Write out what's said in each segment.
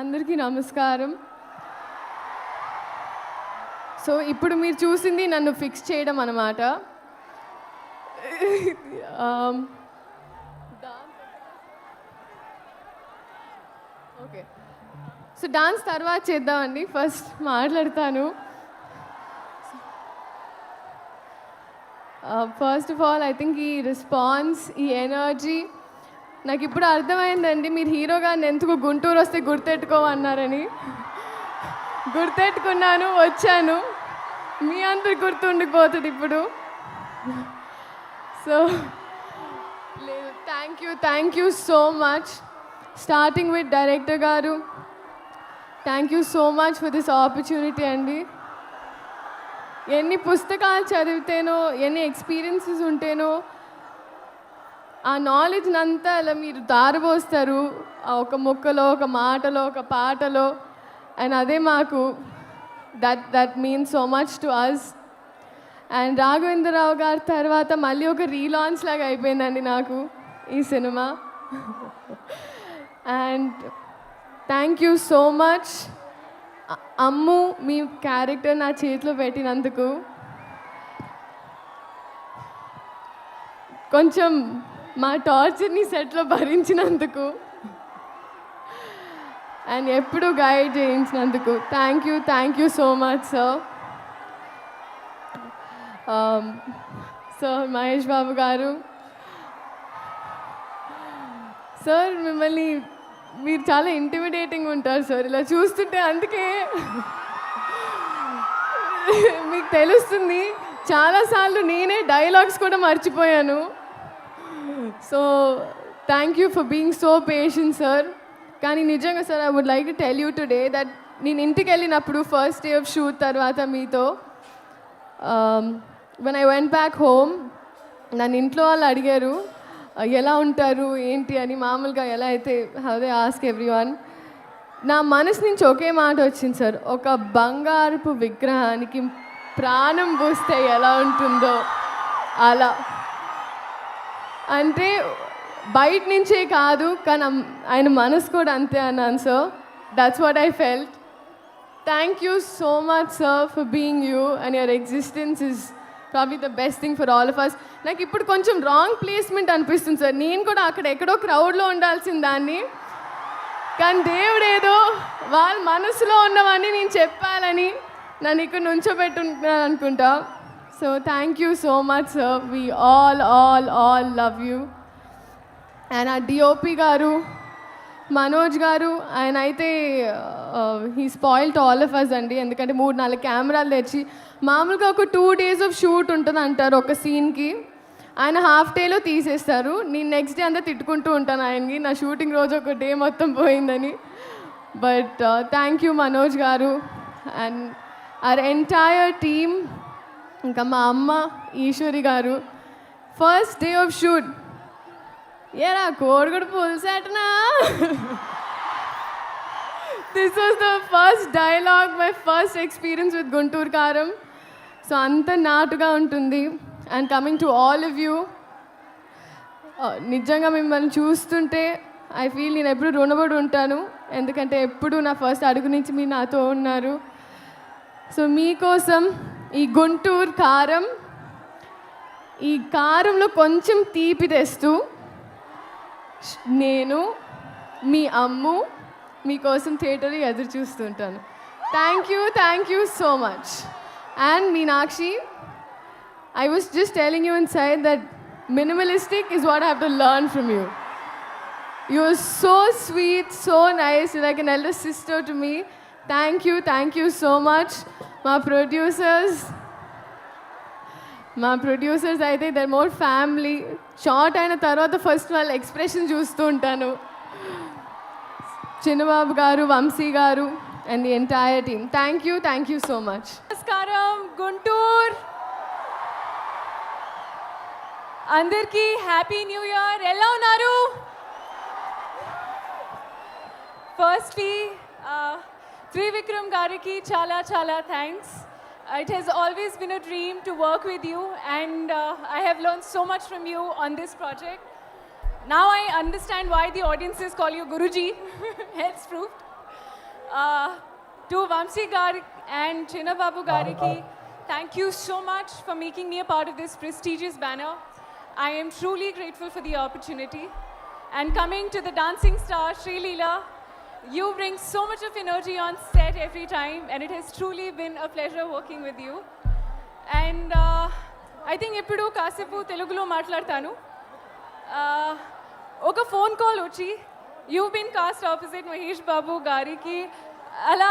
అందరికీ నమస్కారం. సో ఇప్పుడు మీరు చూసింది నన్ను ఫిక్స్ చేయడం అన్నమాట. ఓకే, సో డాన్స్ తర్వాత చేద్దామండి. ఫస్ట్ మాట్లాడతాను. First of all I think ఈ రెస్పాన్స్, ఈ ఎనర్జీ నాకు ఇప్పుడు అర్థమైందండి. మీరు హీరో గారిని ఎందుకు గుంటూరు వస్తే గుర్తెట్టుకోమన్నారని. గుర్తెట్టుకున్నాను, వచ్చాను. మీ అందరు గుర్తుండిపోతుంది ఇప్పుడు. సో లేదు, thank you so much. Starting with director గారు, thank you so much for this opportunity అండి. ఎన్ని పుస్తకాలు చదివితేనో, ఎన్ని ఎక్స్పీరియన్సెస్ ఉంటేనో ఆ నాలెడ్జ్ని అంతా అలా మీరు దారబోస్తారు ఒక ముక్కలో, ఒక మాటలో, ఒక పాటలో. అండ్ అదే మాకు that means so much to us. And Raghavendra Rao గారి తర్వాత మళ్ళీ ఒక రీలాంచ్ లాగా అయిపోయిందండి నాకు ఈ సినిమా. And thank you so much Ammu, మీ క్యారెక్టర్ నా చేతిలో పెట్టినందుకు. కొంచెం మా టార్చర్ని సెట్లో భరించినందుకు అండ్ ఎప్పుడు గైడ్ చేయించినందుకు thank you so much sir. Sir Mahesh Babu garu, sir మిమ్మల్ని మీరు చాలా ఇంటిమిడేటింగ్ ఉంటారు సార్. ఇలా చూస్తుంటే అందుకే మీకు తెలుస్తుంది. చాలాసార్లు నేనే డైలాగ్స్ కూడా మర్చిపోయాను. So thank you for being so patient sir. కానీ నిజంగా sir, I would like to tell you today that నేను ఇంటికి వెళ్ళినప్పుడు ఫస్ట్ డే ఆఫ్ షూట్ తర్వాత మీతో when I went back home, నన్ను ఇంట్లో వాళ్ళు అడిగారు ఎలా ఉంటారు ఏంటి అని. మామూలుగా ఎలా అయితే అదే ఆస్క్ ఎవ్రీవన్. నా మనసు నుంచి ఒకే మాట వచ్చింది సార్, ఒక బంగారపు విగ్రహానికి ప్రాణం పోస్తే ఎలా ఉంటుందో అలా. అంటే బయట నుంచే కాదు, కానీ ఆయన మనసు కూడా అంతే అన్నాను sir. That's what I felt. Thank you so much sir for being you and your existence is probably the best thing for all of us. నాకు ఇప్పుడు కొంచెం రాంగ్ ప్లేస్మెంట్ అనిపిస్తుంది సార్. నేను కూడా అక్కడ ఎక్కడో క్రౌడ్లో ఉండాల్సిన దాన్ని, కానీ దేవుడు ఏదో వాళ్ళ మనసులో ఉన్నవన్నీ నేను చెప్పాలని నన్ను ఇక్కడ నుంచోబెట్టుకుంటున్నాను అనుకుంటా. So thank you so much sir. We all love you. And ఆ డిఓపి గారు మనోజ్ గారు, ఆయన అయితే he spoil to all of us అండి. ఎందుకంటే 3-4 కెమెరాలు తెచ్చి, మామూలుగా ఒక 2 days ఆఫ్ షూట్ ఉంటుంది అంటారు ఒక సీన్కి, ఆయన హాఫ్ డేలో తీసేస్తారు. నేను నెక్స్ట్ డే అంతా తిట్టుకుంటూ ఉంటాను ఆయనకి, నా షూటింగ్ రోజు ఒక డే మొత్తం పోయిందని. బట్ థ్యాంక్ యూ మనోజ్ గారు అండ్ అవర్ ఎంటైర్ టీమ్. ఇంకా మా అమ్మ ఈశ్వరి గారు, ఫస్ట్ డే ఆఫ్ షూట్ ఏరా కోడిగుడు పులిసేటనా. This was the first dialogue, my first experience with Guntur Karam. So అంత నాటుగా ఉంటుంది. And coming to all of you, నిజంగా మిమ్మల్ని చూస్తుంటే ఐ ఫీల్ నేను ఎప్పుడు రుణపడి ఉంటాను. ఎందుకంటే ఎప్పుడు నా ఫస్ట్ అడుగు నుంచి మీరు నాతో ఉన్నారు. సో మీకోసం ఈ గుంటూరు కారం, ఈ కారంలో కొంచెం తీపి తెస్తూ నేను మీ అమ్ము మీకోసం థియేటర్లో ఎదురు చూస్తుంటాను. Thank you so much. And Meenakshi, I was just telling you inside that minimalistic is what I have to learn from you. You are so sweet, so nice. You're like an elder sister to me. Thank you so much. My producers అయితే they're more family. Short అయిన తర్వాత first వాళ్ళ expression చూస్తూ ఉంటాను. చిన్నబాబు గారు, వంశీ గారు and the entire team, thank you so much. నమస్కారం గుంటూరు అందరికీ, హ్యాపీ న్యూ ఇయర్. ఎలా ఉన్నారు? ఫస్ట్లీ త్రివిక్రమ్ గారికి చాలా చాలా thanks. It has always been a dream to work with you, and I have learned so much from you on this project. Now I understand why the audiences call you Guruji. Hence proved. to Vamsi Gari and Chinababu Gariki, thank you so much for making me a part of this prestigious banner. I am truly grateful for the opportunity. And coming to the dancing star, Sri Leela, you bring so much of energy on set every time, and it has truly been a pleasure working with you. And I think ఇప్పుడు కాసేపు తెలుగులో మాట్లాడతాను. ఒక phone call వచ్చి you been cast opposite Mahesh Babu గారికి అలా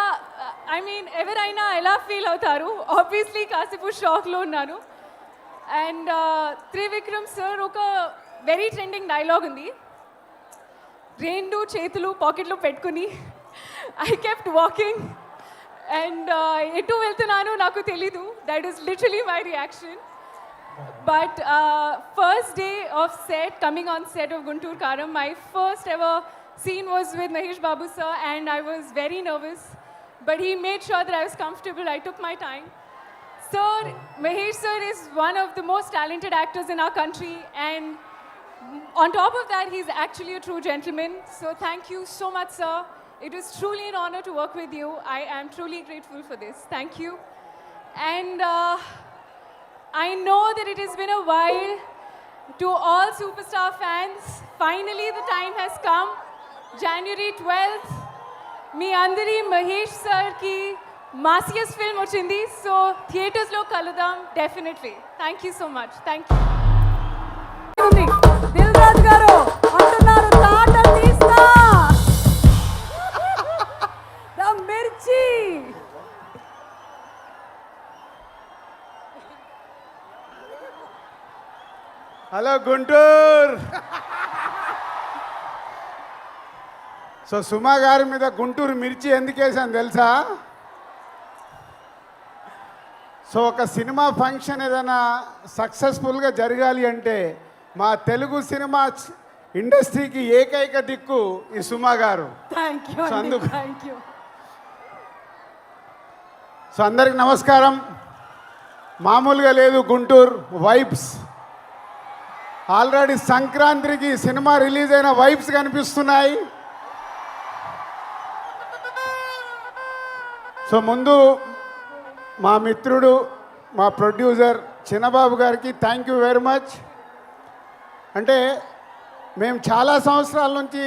I mean ఎవరైనా ఎలా ఫీల్ అవుతారు? ఆబ్వియస్లీ కాసేపు షాక్లో ఉన్నాను. అండ్ త్రివిక్రమ్ సార్ ఒక వెరీ ట్రెండింగ్ డైలాగ్ ఉంది, రెండు చేతులు పాకెట్లో పెట్టుకుని ఐ కెప్ట్ వాకింగ్ అండ్ ఎటు వెళ్తున్నాను నాకు తెలీదు. That is literally my reaction. But first day of set, coming on set of Guntur Karam, my first ever scene was with Mahesh Babu sir, and I was very nervous. But he made sure that I was comfortable. I took my time. Sir, Mahesh sir is one of the most talented actors in our country, and on top of that, he's actually a true gentleman. So thank you so much, sir. It was truly an honor to work with you. I am truly grateful for this. Thank you. And I know that it has been a while. To all superstar fans, finally the time has come. January 12th, మీ అందరి మహేష్ సార్కి massiest film వచ్చింది. So థియేటర్స్లో కలుద్దాం definitely. Thank you so much. Thank you. Dil Raju గారు అంటున్నారు తాట తీస్తా ద మిర్చి. హలో గుంటూరు. సో సుమా గారి మీద గుంటూరు మిర్చి ఎందుకు వేసాను తెలుసా? సో ఒక సినిమా ఫంక్షన్ ఏదైనా సక్సెస్ఫుల్గా జరగాలి అంటే మా తెలుగు సినిమా ఇండస్ట్రీకి ఏకైక దిక్కు ఈ సుమా గారు. థ్యాంక్ యూ సో అందుకు థ్యాంక్ యూ. సో అందరికి నమస్కారం. మామూలుగా లేదు గుంటూరు వైబ్స్. ఆల్రెడీ సంక్రాంతికి సినిమా రిలీజ్ అయిన వైబ్స్ కనిపిస్తున్నాయి. సో ముందు మా మిత్రుడు మా ప్రొడ్యూసర్ చిన్నబాబు గారికి థ్యాంక్ యూ వెరీ మచ్. అంటే మేము చాలా సంవత్సరాల నుంచి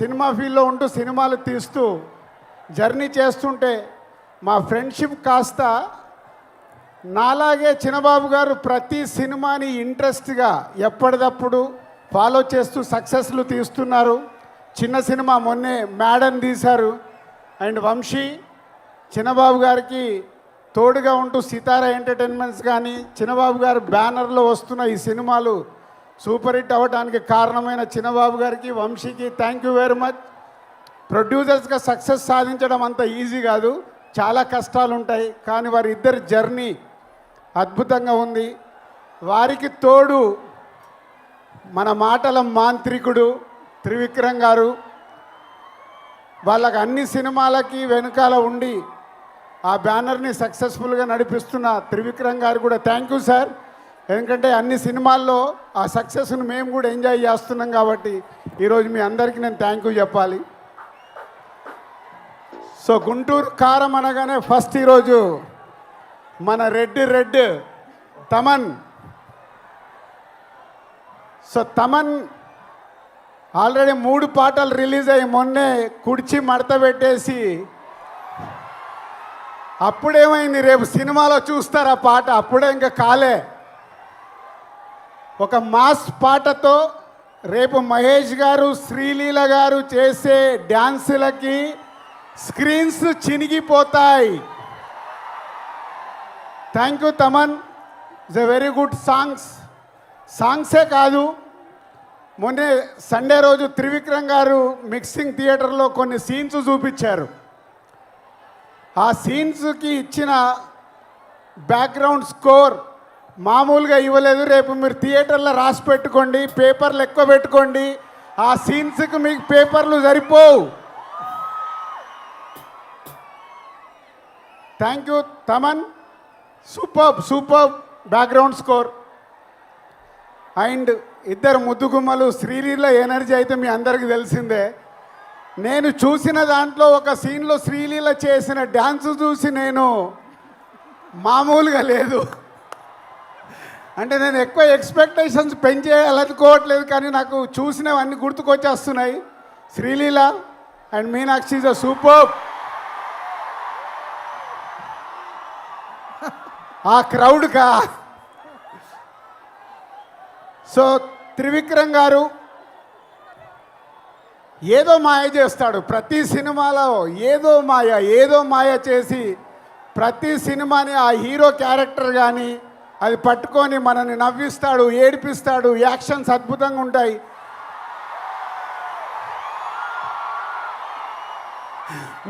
సినిమా ఫీల్డ్లో ఉంటూ సినిమాలు తీస్తూ జర్నీ చేస్తుంటే మా ఫ్రెండ్షిప్ కాస్త నాలాగే చిన్నబాబు గారు ప్రతి సినిమాని ఇంట్రెస్ట్గా ఎప్పటికప్పుడు ఫాలో చేస్తూ సక్సెస్లు తీస్తున్నారు. చిన్న సినిమా మొన్నే మేడన్ తీశారు. అండ్ వంశీ చిన్నబాబు గారికి తోడుగా ఉంటూ సితారా ఎంటర్టైన్మెంట్స్ కానీ చిన్నబాబు గారు బ్యానర్లో వస్తున్న ఈ సినిమాలు సూపర్ హిట్ అవ్వడానికి కారణమైన చిన్నబాబు గారికి వంశీకి థ్యాంక్ యూ వెరీ మచ్. ప్రొడ్యూసర్స్గా సక్సెస్ సాధించడం అంత ఈజీ కాదు, చాలా కష్టాలు ఉంటాయి. కానీ వారి ఇద్దరి జర్నీ అద్భుతంగా ఉంది. వారికి తోడు మన మాటల మాంత్రికుడు త్రివిక్రమ్ గారు. వాళ్ళకి అన్ని సినిమాలకి వెనుకాల ఉండి ఆ బ్యానర్ని సక్సెస్ఫుల్గా నడిపిస్తున్న త్రివిక్రమ్ గారు కూడా థ్యాంక్ యూ సార్. ఎందుకంటే అన్ని సినిమాల్లో ఆ సక్సెస్ను మేము కూడా ఎంజాయ్ చేస్తున్నాం కాబట్టి ఈరోజు మీ అందరికీ నేను థ్యాంక్ యూ చెప్పాలి. సో గుంటూరు కారం అనగానే ఫస్ట్ ఈరోజు మన red Thaman. So Thaman already 3 పాటలు రిలీజ్ అయ్యి మొన్నే కుడిచి మడత పెట్టేసి అప్పుడేమైంది, రేపు సినిమాలో చూస్తారు ఆ పాట. అప్పుడే ఇంకా కాలే. ఒక మాస్ పాటతో రేపు మహేష్ గారు శ్రీలీల గారు చేసే డ్యాన్సులకి స్క్రీన్స్ చినిగిపోతాయి. Thank you Thaman. It's a very good సాంగ్సే కాదు, మొన్నే సండే రోజు త్రివిక్రమ్ గారు మిక్సింగ్ థియేటర్లో కొన్ని సీన్స్ చూపించారు. ఆ సీన్స్కి ఇచ్చిన బ్యాక్గ్రౌండ్ స్కోర్ మామూలుగా ఇవ్వలేదు. రేపు మీరు థియేటర్లో రాసి పెట్టుకోండి, పేపర్లు ఎక్కువ పెట్టుకోండి. ఆ సీన్స్కి మీకు పేపర్లు సరిపోవు. Thank you Thaman. Super background score. And ఇద్దరు ముద్దుగుమ్మలు శ్రీలీల ఎనర్జీ అయితే మీ అందరికీ తెలిసిందే. నేను చూసిన దాంట్లో ఒక సీన్లో శ్రీలీల చేసిన డ్యాన్స్ చూసి నేను మామూలుగా లేదు. అంటే నేను ఎక్కువ ఎక్స్పెక్టేషన్స్ పెంచేయాలనుకోవట్లేదు, కానీ నాకు చూసినవన్నీ గుర్తుకొచ్చేస్తున్నాయి. Sreeleela and Meenakshi is a super. ఆ క్రౌడ్కా. సో త్రివిక్రమ్ గారు ఏదో మాయ చేస్తాడు ప్రతి సినిమాలో, ఏదో మాయ చేసి ప్రతి సినిమాని ఆ హీరో క్యారెక్టర్ కానీ అది పట్టుకొని మనల్ని నవ్విస్తాడు, ఏడిపిస్తాడు. యాక్షన్స్ అద్భుతంగా ఉంటాయి.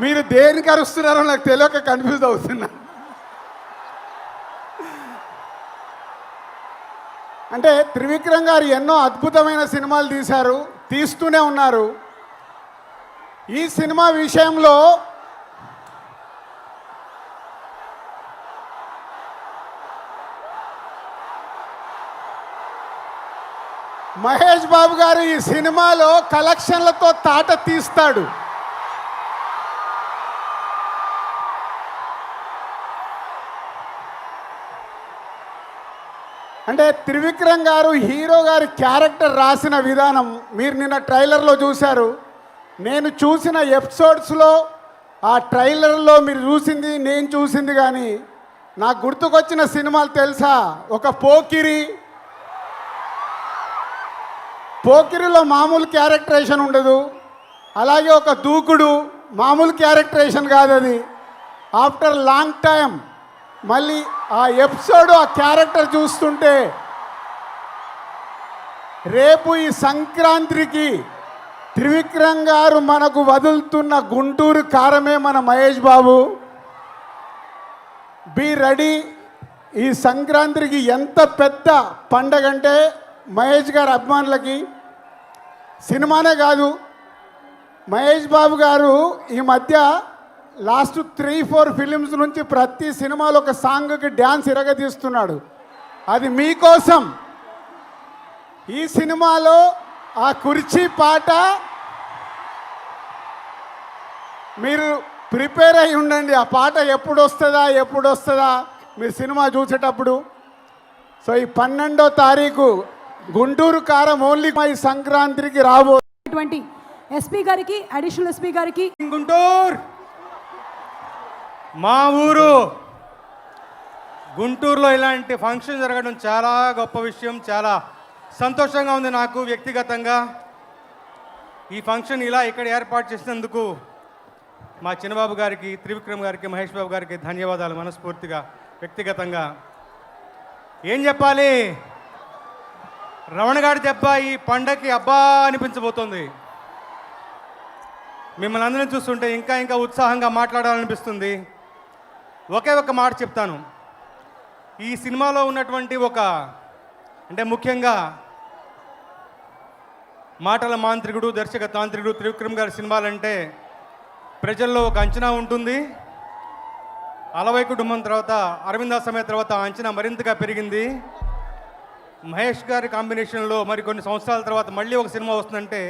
మీరు దేనికి అరుస్తున్నారో నాకు తెలియక కన్ఫ్యూజ్ అవుతున్నా. అంటే త్రివిక్రమ్ గారు ఎన్నో అద్భుతమైన సినిమాలు తీశారు, తీస్తూనే ఉన్నారు. ఈ సినిమా విషయంలో మహేష్ బాబు గారు ఈ సినిమాలో కలెక్షన్లతో తాట తీస్తాడు. అంటే త్రివిక్రమ్ గారు హీరో గారి క్యారెక్టర్ రాసిన విధానం మీరు నిన్న ట్రైలర్లో చూశారు. నేను చూసిన ఎపిసోడ్స్లో ఆ ట్రైలర్లో మీరు చూసింది నేను చూసింది కానీ నాకు గుర్తుకొచ్చిన సినిమాలు తెలుసా? ఒక పోకిరిలో మామూలు క్యారెక్టరేషన్ ఉండదు. అలాగే ఒక దూకుడు మామూలు క్యారెక్టరేషన్ కాదు అది. ఆఫ్టర్ లాంగ్ టైం మళ్ళీ ఆ ఎపిసోడ్ ఆ క్యారెక్టర్ చూస్తుంటే రేపు ఈ సంక్రాంతికి త్రివిక్రమ్ గారు మనకు వదులుతున్న గుంటూరు కారమే మన మహేష్ బాబు. Be ready. ఈ సంక్రాంతికి ఎంత పెద్ద పండగ అంటే మహేష్ గారి అభిమానులకి సినిమానే కాదు, మహేష్ బాబు గారు ఈ మధ్య లాస్ట్ 3-4 ఫిలిమ్స్ నుంచి ప్రతి సినిమాలో ఒక సాంగ్కి డ్యాన్స్ ఇరగదీస్తున్నాడు. అది మీకోసం. ఈ సినిమాలో ఆ కుర్చీ పాట మీరు ప్రిపేర్ అయి ఉండండి. ఆ పాట ఎప్పుడు వస్తుందా మీరు సినిమా చూసేటప్పుడు. సో ఈ 12వ తారీఖు గుంటూరు కారం ఓన్లీ ఈ సంక్రాంతికి రాబోయేటువంటి ఎస్పీ గారికి, అడిషనల్ ఎస్పీ గారికి, గుంటూరు మా ఊరు. గుంటూరులో ఇలాంటి ఫంక్షన్ జరగడం చాలా గొప్ప విషయం, చాలా సంతోషంగా ఉంది నాకు వ్యక్తిగతంగా. ఈ ఫంక్షన్ ఇలా ఇక్కడ ఏర్పాటు చేసినందుకు మా చిన్నబాబు గారికి, త్రివిక్రమ్ గారికి, మహేష్ బాబు గారికి ధన్యవాదాలు మనస్ఫూర్తిగా వ్యక్తిగతంగా. ఏం చెప్పాలి, రమణ గారి దెబ్బ ఈ పండగకి అబ్బా అనిపించబోతోంది. మిమ్మల్ని అందరినీ చూస్తుంటే ఇంకా ఉత్సాహంగా మాట్లాడాలనిపిస్తుంది. ఒకే ఒక మాట చెప్తాను. ఈ సినిమాలో ఉన్నటువంటి అంటే ముఖ్యంగా మాటల మాంత్రికుడు, దర్శక తాంత్రికుడు త్రివిక్రమ్ గారి సినిమాలంటే ప్రజల్లో ఒక అంచనా ఉంటుంది. అలవై కుటుంబం తర్వాత, అరవింద సమయ తర్వాత ఆ అంచనా మరింతగా పెరిగింది. మహేష్ గారి కాంబినేషన్లో మరి కొన్ని సంవత్సరాల తర్వాత మళ్ళీ ఒక సినిమా వస్తుందంటే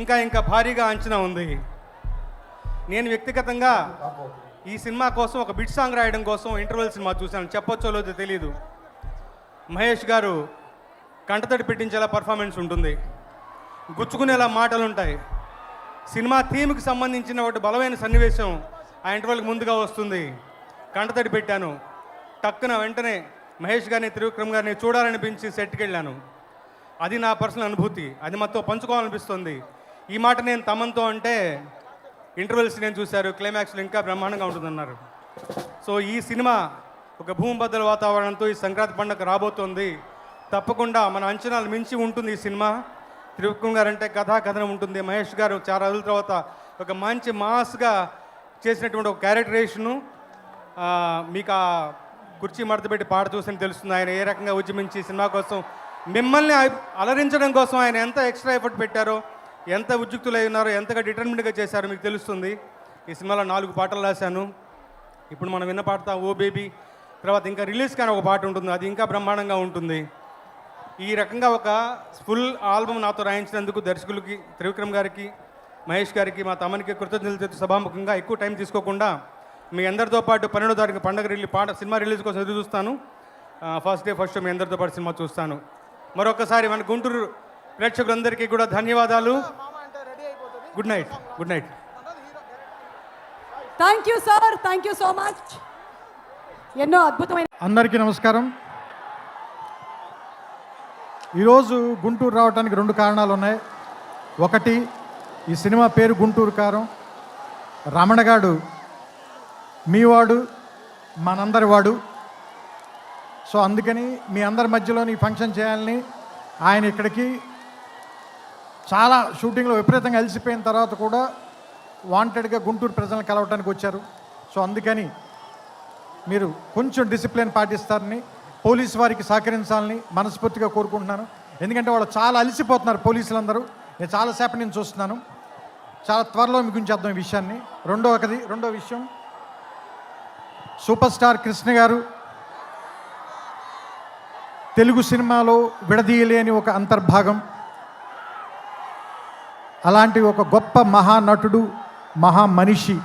ఇంకా భారీగా అంచనా ఉంది. నేను వ్యక్తిగతంగా ఈ సినిమా కోసం ఒక బిట్ సాంగ్ రాయడం కోసం ఇంటర్వెల్ సినిమా చూశాను. చెప్పొచ్చో లేదో తెలియదు. మహేష్ గారు కంటతడి పెట్టించేలా పర్ఫార్మెన్స్ ఉంటుంది, గుచ్చుకునేలా మాటలు ఉంటాయి. సినిమా థీమ్కి సంబంధించిన ఒకటి బలమైన సన్నివేశం ఆ ఇంటర్వెల్కి ముందుగా వస్తుంది. కంటతడి పెట్టాను. టక్కున వెంటనే మహేష్ గారిని, త్రివిక్రమ్ గారిని చూడాలనిపించి సెట్కి వెళ్ళాను. అది నా పర్సనల్ అనుభూతి. అది మాతో పంచుకోవాలనిపిస్తుంది. ఈ మాట నేను తమన్తో అంటే ఇంటర్వెల్స్ నేను చూశారు, క్లైమాక్స్లో ఇంకా బ్రహ్మాండంగా ఉంటుందన్నారు. సో ఈ సినిమా ఒక భూమిబద్దల వాతావరణంతో ఈ సంక్రాంతి పండుగ రాబోతోంది. తప్పకుండా మన అంచనాలు మించి ఉంటుంది ఈ సినిమా. త్రివిక్రమ్ గారు అంటే కథనం ఉంటుంది. మహేష్ గారు చాలా రోజుల తర్వాత ఒక మంచి మాస్గా చేసినటువంటి ఒక క్యారెక్టరేషను. మీకు ఆ కుర్చీ మడతపెట్టి పాట చూసి తెలుస్తుంది ఆయన ఏ రకంగా ఉద్యమించి సినిమా కోసం మిమ్మల్ని అలరించడం కోసం ఆయన ఎంత ఎక్స్ట్రా ఎఫర్ట్ పెట్టారో, ఎంత ఉద్యుక్తులై ఉన్నారో, ఎంతగా డిటర్మిన్డ్గా చేశారో మీకు తెలుస్తుంది. ఈ సినిమాలో 4 పాటలు రాశాను. ఇప్పుడు మనం విన్న పాట ఓ బేబీ, తర్వాత ఇంకా రిలీజ్ కానీ ఒక పాట ఉంటుంది, అది ఇంకా బ్రహ్మాండంగా ఉంటుంది. ఈ రకంగా ఒక ఫుల్ ఆల్బమ్ నాతో రాయించినందుకు దర్శకులకి, త్రివిక్రమ్ గారికి, మహేష్ గారికి, మా తమ్మునికి కృతజ్ఞతలు చెప్తూ సభాముఖంగా ఎక్కువ టైం తీసుకోకుండా మీ అందరితో పాటు 12వ తారీఖు పండుగ సినిమా రిలీజ్ కోసం ఎదురు చూస్తాను. First day first show me అందరితో పాటు సినిమా చూస్తాను. మరొకసారి మన గుంటూరు ప్రేక్షకులందరికీ కూడా ధన్యవాదాలు. Good night. Good night. Thank you sir, thank you so much. ఎన్నో అద్భుతమైన అందరికీ నమస్కారం. ఈరోజు గుంటూరు రావడానికి 2 కారణాలు ఉన్నాయి. ఒకటి, ఈ సినిమా పేరు గుంటూరు కారం. రమణగాడు మీవాడు, మనందరి వాడు. సో అందుకని మీ అందరి మధ్యలో ఈ ఫంక్షన్ చేయాలని ఆయన ఇక్కడికి చాలా షూటింగ్లో విపరీతంగా అలసిపోయిన తర్వాత కూడా వాంటెడ్గా గుంటూరు ప్రజలను కలవటానికి వచ్చారు. సో అందుకని మీరు కొంచెం డిసిప్లిన్ పాటిస్తారని, పోలీసు వారికి సహకరించాలని మనస్ఫూర్తిగా కోరుకుంటున్నాను. ఎందుకంటే వాళ్ళు చాలా అలసిపోతున్నారు పోలీసులందరూ. నేను చాలాసేపటి నుంచి చూస్తున్నాను. చాలా త్వరలో మీకు చేద్దాం ఈ విషయాన్ని. రెండో విషయం, సూపర్ స్టార్ కృష్ణ గారు తెలుగు సినిమాలో విడదీయలేని ఒక అంతర్భాగం. అలాంటి ఒక గొప్ప మహానటుడు, మహామనిషి.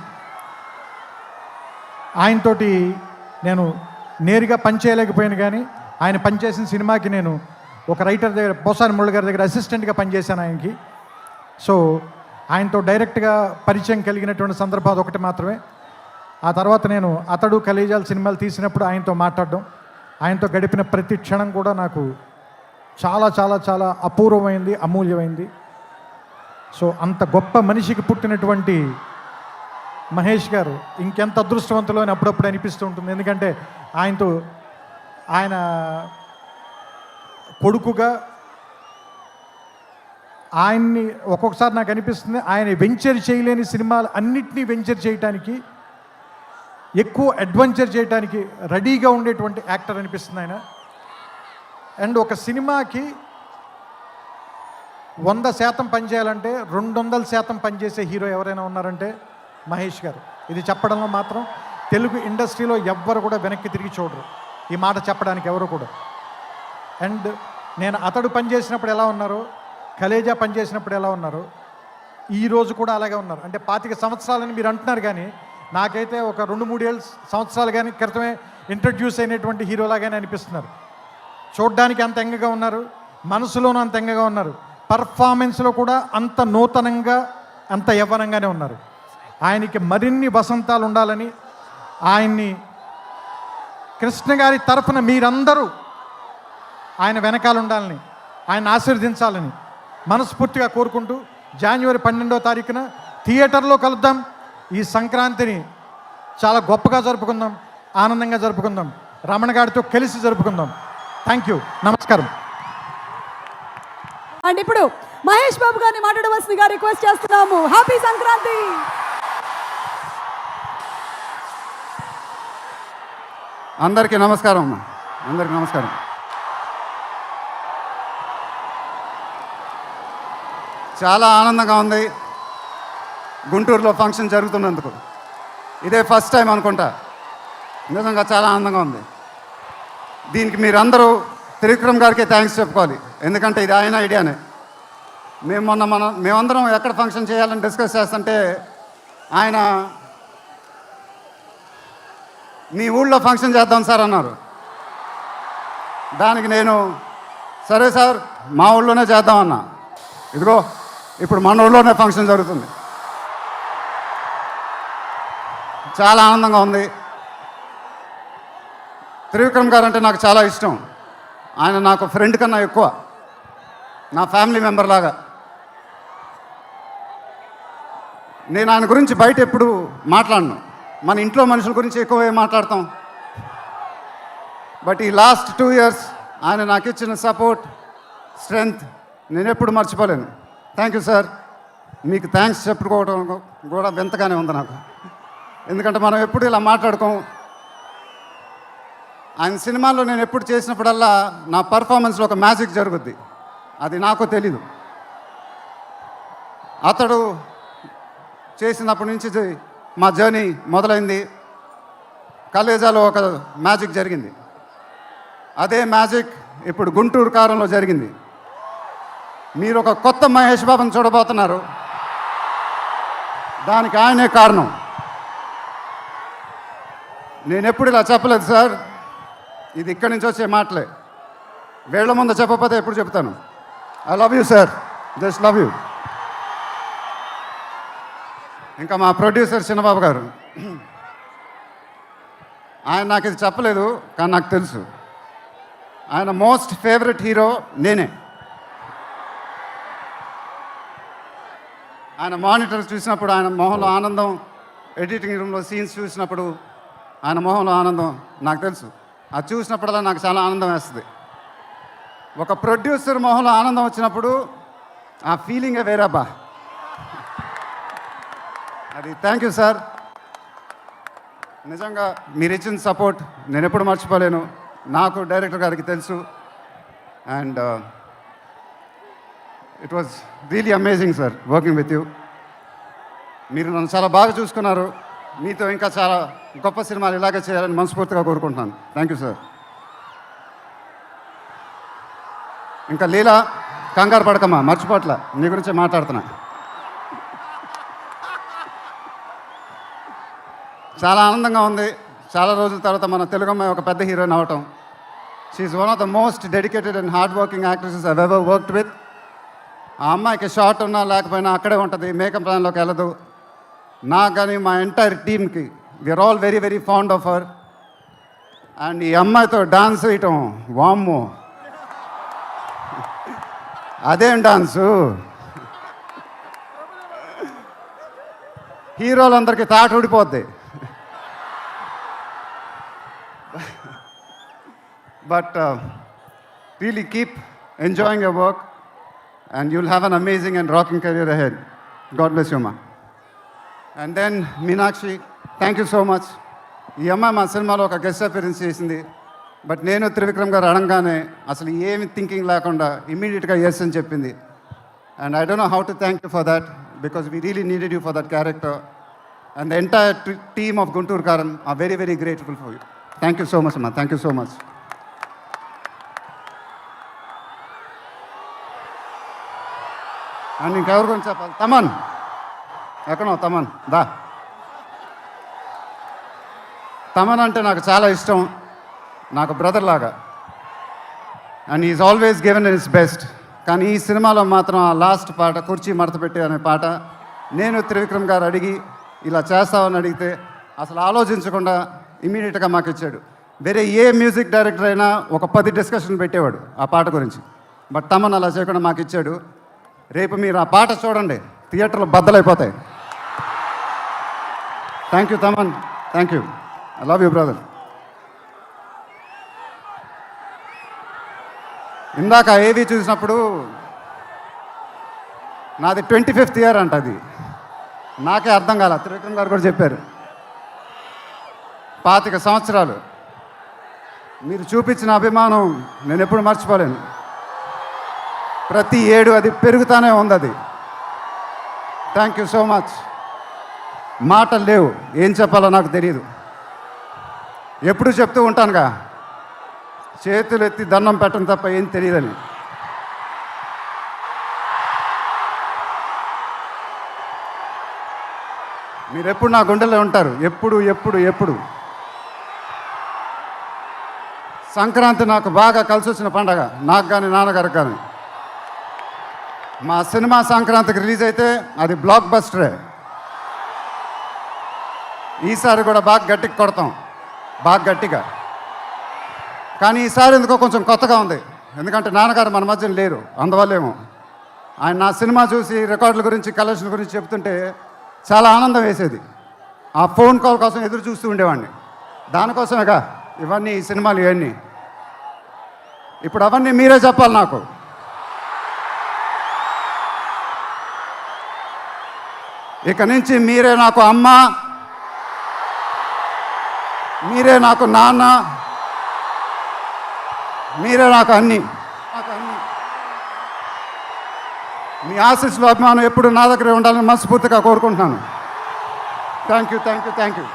ఆయనతోటి నేను నేరుగా పనిచేయలేకపోయాను, కానీ ఆయన పనిచేసిన సినిమాకి నేను ఒక రైటర్ దగ్గర, పోసాని మురళి గారి దగ్గర అసిస్టెంట్గా పనిచేశాను ఆయనకి. సో ఆయనతో డైరెక్ట్గా పరిచయం కలిగినటువంటి సందర్భాలు ఒకటి మాత్రమే. ఆ తర్వాత నేను అతడు కలేజాల సినిమాలు తీసినప్పుడు ఆయనతో మాట్లాడడం, ఆయనతో గడిపిన ప్రతి క్షణం కూడా నాకు చాలా చాలా చాలా అపూర్వమైంది, అమూల్యమైంది. సో అంత గొప్ప మనిషికి పుట్టినటువంటి మహేష్ గారు ఇంకెంత అదృష్టవంతులు అని అప్పుడప్పుడు అనిపిస్తూ ఉంటుంది. ఎందుకంటే ఆయన కొడుకుగా ఆయన్ని ఒక్కొక్కసారి నాకు అనిపిస్తుంది, ఆయన వెంచర్ చేయలేని సినిమాలు అన్నిటినీ వెంచర్ చేయడానికి, ఎక్కువ అడ్వెంచర్ చేయడానికి రెడీగా ఉండేటువంటి యాక్టర్ అనిపిస్తుంది ఆయన. అండ్ ఒక సినిమాకి 100% పనిచేయాలంటే 200% పనిచేసే హీరో ఎవరైనా ఉన్నారంటే మహేష్ గారు. ఇది చెప్పడంలో మాత్రం తెలుగు ఇండస్ట్రీలో ఎవ్వరు కూడా వెనక్కి తిరిగి చూడరు ఈ మాట చెప్పడానికి, ఎవరు కూడా. అండ్ నేను అతడు పనిచేసినప్పుడు ఎలా ఉన్నారో, కలేజా పనిచేసినప్పుడు ఎలా ఉన్నారో, ఈరోజు కూడా అలాగే ఉన్నారు. అంటే 25 సంవత్సరాలని మీరు అంటున్నారు, కానీ నాకైతే ఒక 2-3 సంవత్సరాలు కానీ క్రితమే ఇంట్రడ్యూస్ అయినటువంటి హీరోలాగానే అనిపిస్తున్నారు. చూడ్డానికి అంత ఎంగగా ఉన్నారు, మనసులోనూ అంత ఎంగగా ఉన్నారు, పర్ఫార్మెన్స్లో కూడా అంత నూతనంగా, అంత యవ్వనంగానే ఉన్నారు. ఆయనకి మరిన్ని వసంతాలు ఉండాలని, ఆయన్ని కృష్ణ గారి తరఫున మీరందరూ ఆయన వెనకాల ఉండాలని, ఆయన ఆశీర్వదించాలని మనస్ఫూర్తిగా కోరుకుంటూ, జనవరి 12వ తారీఖున థియేటర్లో కలుద్దాం. ఈ సంక్రాంతిని చాలా గొప్పగా జరుపుకుందాం, ఆనందంగా జరుపుకుందాం, రమణ గారితో కలిసి జరుపుకుందాం. థ్యాంక్ యూ, నమస్కారం. అండ్ ఇప్పుడు మహేష్ బాబు గారిని మాట్లాడవలసిందిగా రిక్వెస్ట్ చేస్తున్నాము. హ్యాపీ సంక్రాంతి. అందరికీ నమస్కారం అమ్మా, అందరికీ నమస్కారం. చాలా ఆనందంగా ఉంది గుంటూరులో ఫంక్షన్ జరుగుతున్నందుకు. ఇదే ఫస్ట్ టైం అనుకుంటా. నిజంగా చాలా ఆనందంగా ఉంది. దీనికి మీరందరూ త్రివిక్రమ్ గారికి థ్యాంక్స్ చెప్పుకోవాలి. ఎందుకంటే ఇది ఆయన ఐడియానే. మేమందరం ఎక్కడ ఫంక్షన్ చేయాలని డిస్కస్ చేస్తుంటే ఆయన మీ ఊళ్ళో ఫంక్షన్ చేద్దాం సార్ అన్నారు. దానికి నేను సరే సార్ మా ఊళ్ళోనే చేద్దామన్నా. ఇదిగో ఇప్పుడు మన ఊళ్ళోనే ఫంక్షన్ జరుగుతుంది. చాలా ఆనందంగా ఉంది. త్రివిక్రమ్ గారు అంటే నాకు చాలా ఇష్టం. ఆయన నాకు ఫ్రెండ్ కన్నా ఎక్కువ, నా ఫ్యామిలీ మెంబర్ లాగా. నేను ఆయన గురించి బయట ఎప్పుడు మాట్లాడను. మన ఇంట్లో మనుషుల గురించి ఎక్కువ మాట్లాడతాం. బట్ ఈ లాస్ట్ 2 years ఆయన నాకు ఇచ్చిన సపోర్ట్, స్ట్రెంగ్త్ నేను ఎప్పుడు మర్చిపోలేను. Thank you sir. మీకు థ్యాంక్స్ చెప్పుకోవడం కూడా వింతగానే ఉంది నాకు. ఎందుకంటే మనం ఎప్పుడు ఇలా మాట్లాడుకోం. ఆయన సినిమాల్లో నేను ఎప్పుడు చేసినప్పుడల్లా నా పర్ఫార్మెన్స్లో ఒక మ్యాజిక్ జరుగుద్ది. అది నాకు తెలీదు. అతడు చేసినప్పటి నుంచి మా జర్నీ మొదలైంది. కలేజాలో ఒక మ్యాజిక్ జరిగింది. అదే మ్యాజిక్ ఇప్పుడు గుంటూరు కారంలో జరిగింది. మీరు ఒక కొత్త మహేష్ బాబుని చూడబోతున్నారు. దానికి ఆయనే కారణం. నేను ఎప్పుడు ఇలా చెప్పలేదు సార్, ఇది ఇక్కడి నుంచి వచ్చే మాటలే. వేళ్ల ముందు చెప్పకపోతే ఎప్పుడు చెప్తాను. I love you sir, just love you. ఇంకా మా ప్రొడ్యూసర్ చిన్నబాబు గారు, ఆయన నాకు ఇది చెప్పలేదు కానీ నాకు తెలుసు. ఆయన మోస్ట్ ఫేవరెట్ హీరో నేనే. ఆయన మానిటర్ చూసినప్పుడు ఆయన మొహంలో ఆనందం, ఎడిటింగ్ రూమ్లో సీన్స్ చూసినప్పుడు ఆయన మొహంలో ఆనందం నాకు తెలుసు. అది చూసినప్పుడల్లా నాకు చాలా ఆనందం వేస్తుంది. ఒక ప్రొడ్యూసర్ మొహంలో ఆనందం వచ్చినప్పుడు ఆ ఫీలింగే వేరేబ్బా. అది థ్యాంక్ యూ సార్. నిజంగా మీరు ఇచ్చిన సపోర్ట్ నేను ఎప్పుడు మర్చిపోలేను. నాకు డైరెక్టర్ గారికి తెలుసు. And it was really amazing sir working with you. మీరు నన్ను చాలా బాగా చూసుకున్నారు. మీతో ఇంకా చాలా గొప్ప సినిమాలు ఇలాగే చేయాలని మనస్ఫూర్తిగా కోరుకుంటున్నాను. Thank you sir. ఇంకా లీలా, కంగారు పడకమ్మా, మర్చిపోట్ల, నీ గురించే మాట్లాడుతున్నా. చాలా ఆనందంగా ఉంది. చాలా రోజుల తర్వాత మన తెలుగు అమ్మాయి ఒక పెద్ద హీరోయిన్ అవటం. She's one of the most dedicated and hard working actresses I've ever worked with. ఆ అమ్మాయికి షార్ట్ ఉన్నా లేకపోయినా అక్కడే ఉంటుంది, మేకప్ ప్లాన్లోకి వెళ్ళదు. నాకు కానీ మా ఎంటైర్ టీమ్కి we are all very very fond of her. And ఈ అమ్మాయితో డాన్స్ వేయటం, వామ్మో అదేం డాన్సు, హీరోలందరికీ తాట ఊడిపోద్ది. But really keep enjoying your work and you'll have an amazing and rocking career ahead. God bless you, ma. And then Meenakshi, thank you so much. ఈ అమ్మాయి మా సినిమాలో ఒక గెస్ట్ అపియరెన్స్ చేసింది. బట్ నేను త్రివిక్రమ్ గారు అడగానే అసలు ఏమి థింకింగ్ లేకుండా ఇమ్మీడియట్గా ఎస్ అని చెప్పింది. And I don't know how to thank you for that because we really needed you for that character. And the entire team of Guntur Karam are very very grateful for you. Thank you so much అమ్మా, thank you so much. And ఇంకెవరి గురించి చెప్పాలి? తమన్, ఎక్కడో తమన్ దా. తమన్ అంటే నాకు చాలా ఇష్టం, నాకు బ్రదర్ లాగా. And is always given in his best. కానీ ఈ సినిమాలో మాత్రం ఆ లాస్ట్ పాట, కుర్చీ మడత పెట్టి అనే పాట, నేను త్రివిక్రమ్ గారు అడిగి ఇలా చేస్తామని అడిగితే అసలు ఆలోచించకుండా ఇమీడియట్గా మాకు ఇచ్చాడు. వేరే ఏ మ్యూజిక్ డైరెక్టర్ అయినా ఒక 10 డిస్కషన్ పెట్టేవాడు ఆ పాట గురించి. బట్ తమన్ అలా చేయకుండా మాకు ఇచ్చాడు. రేపు మీరు ఆ పాట చూడండి, థియేటర్లో బద్దలైపోతాయి. Thank you Thaman, thank you. I love you brother. ఇందాక ఏవి చూసినప్పుడు నాది 25th ఇయర్ అంట. అది నాకే అర్థం కాల, త్రివిక్రమ్ గారు కూడా చెప్పారు. 25 సంవత్సరాలు మీరు చూపించిన అభిమానం నేను ఎప్పుడు మర్చిపోలేను. ప్రతి ఏడు అది పెరుగుతూనే ఉంది. అది థ్యాంక్ యూ సో మచ్. మాటలు లేవు, ఏం చెప్పాలో నాకు తెలియదు. ఎప్పుడు చెప్తూ ఉంటానుగా, చేతులు ఎత్తి దండం పెట్టడం తప్ప ఏం తెలియదని. మీరు ఎప్పుడు నా గుండెలో ఉంటారు, ఎప్పుడు ఎప్పుడు ఎప్పుడు. సంక్రాంతి నాకు బాగా కలిసి వచ్చిన పండగ, నాకు కానీ నాన్నగారికి కానీ. మా సినిమా సంక్రాంతికి రిలీజ్ అయితే అది బ్లాక్ బస్టరే. ఈసారి కూడా బాగా గట్టిగా కొడతాం, బాగా గట్టిగా. కానీ ఈసారి ఎందుకో కొంచెం కొత్తగా ఉంది, ఎందుకంటే నాన్నగారు మన మధ్య లేరు, అందువల్లేమో. ఆయన నా సినిమా చూసి రికార్డుల గురించి, కలెక్షన్ గురించి చెప్తుంటే చాలా ఆనందం వేసేది. ఆ ఫోన్ కాల్ కోసం ఎదురు చూస్తూ ఉండేవాడిని. దానికోసమేగా ఇవన్నీ, ఈ సినిమాలు ఇవన్నీ. ఇప్పుడు అవన్నీ మీరే చెప్పాలి నాకు. ఇక నుంచి మీరే నాకు అమ్మ, మీరే నాకు నాన్న, మీరే నాకు అన్నీ. మీ ఆశీస్సులు, అభిమానం ఎప్పుడు నా దగ్గరే ఉండాలని మనస్ఫూర్తిగా కోరుకుంటున్నాను. Thank you, thank you, thank you.